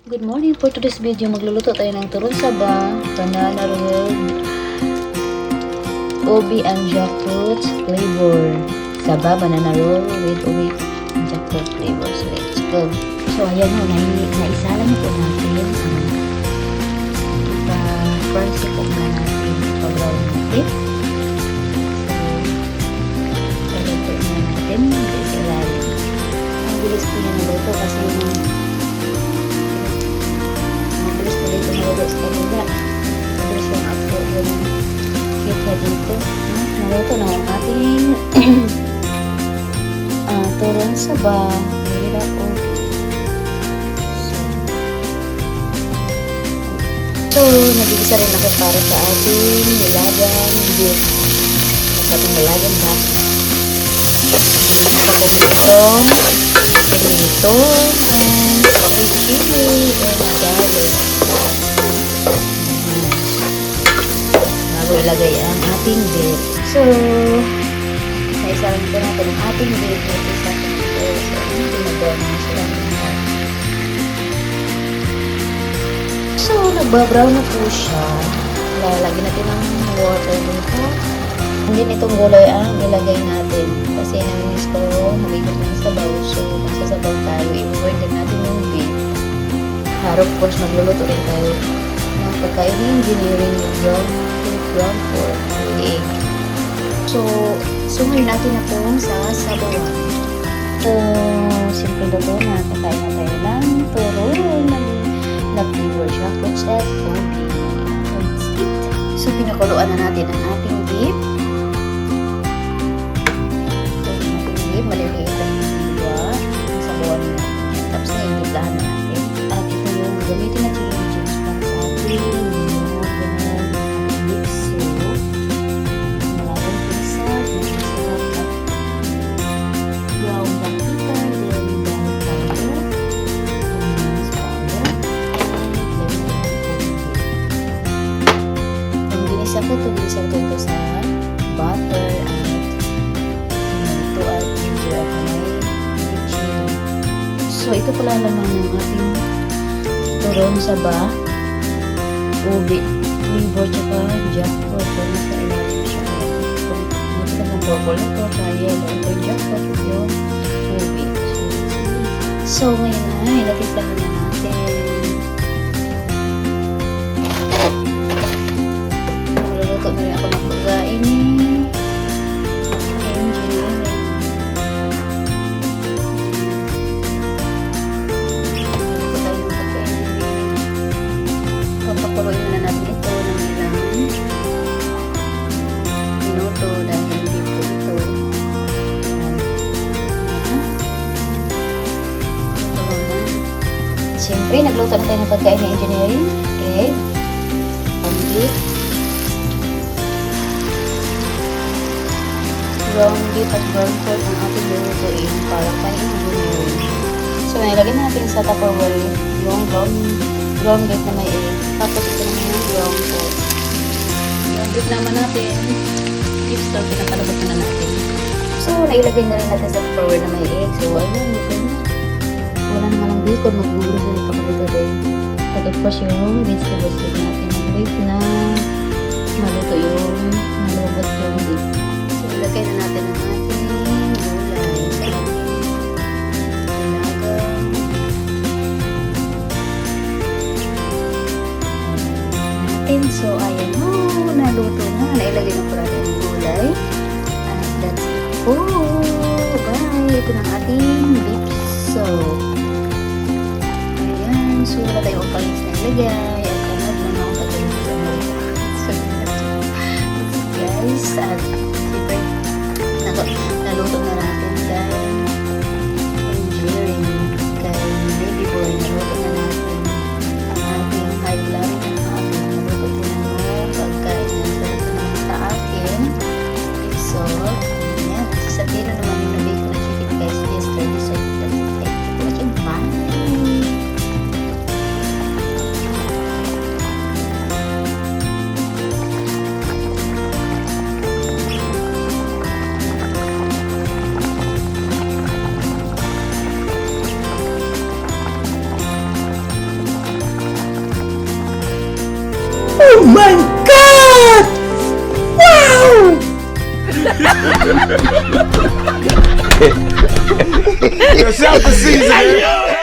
Good morning. For today's video, magluluto tayo ng turon saba, banana roll, ubi and jackfruit flavor. Saba, banana roll with ubi and jackfruit flavor. So, let's go. So, ayan o, naisala na po natin. First, po na natin pag-brown natin. So, pag-brown na natin, ilalim. Ang bilis po yan naluto kasi yung terus kabila terus yung ako yung kita dito naluto na ang ating turon saba hirap o so nagigisa rin ako para sa ating nilagang beef at ating nilagang back ito and chili and garlic bago ilagay ang ating beef. So, naisalang po natin ang ating beef dito sa ating so, pinag-brown na sila. So, nagbabrown na po siya. Lalagyan natin ng water dito. Hindi itong gulay ang ilagay natin. Kasi naminis ko, nabigit ng sabaw. So, magsasabaw tayo. I-boil din natin yung beef. Of course, magluluto rin tayo ng pagkain ng engineering brown pork egg. So ngayon natin na po sa sabawan. So, simple na po na kakain na tayo ng turon na flavor jackfruit at ubi. Let's eat. So, pinakuluan na natin ang ating beef. So, ang ating beef, maliliit ang diwa. Ang sabawan na natin. Tapos na yung gitlahan na natin. At ito yung gamitin natin yung ingredients para sa ating Tumisan ko ito sa butter at ito at ginger at may chili. So, ito pala naman ng ating turon saba, ubi, flavor, tsaka jackfruit. So, nasa ilalim siya. Ito ng purple na ito, tsaka yellow. Ito yung jackfruit, yung ubi. So, ngayon na, ilatislahan na natin. Magluluto na rin ako ng pagkain ni engineering. Magluluto tayo ng pagkain ni papakuloyin na natin ito ng ilang minuto dahil hindi po ito siyempre nagluto na tayo ng pagkain ni engineering egg, beef, brown beef at brown pork ang ating lulutuin para kain engineering. So, nilagyan natin sa Tupperware yung brown beef na may egg. Tapos, ito naman yung brown pork. Yung beef naman natin, beef stock, pinapalabot na natin. So, nailagay na rin natin sa Tupperware na may egg. So, ayun, ito na. Wala naman ang bacon, mag-uulog na ito kapag ito din. At of course, yung vegetables din natin. Ang beef na maluto yung nalubot yung beef. Ilagay na natin ang ating gulay sa ating nilagang natin. So, ayan o, naluto na. Nailagay na po natin ang gulay. And that's it po. Bye! Ito na ang ating beef soup. Ayan. So, wala tayo ang palis na ilagay. At kanad na ako patayin sa mga. So, guys, at naluto na natin dahil engineering kay baby boy, naluto na natin ang ating high blood ang ating naluto din ang pagkain na sa akin. So, yan, sa tino naman yung nabig ko na chicken guys yesterday. So, that's it. Thank you for watching. Bye! Oh my God! Wow! Yourself the season.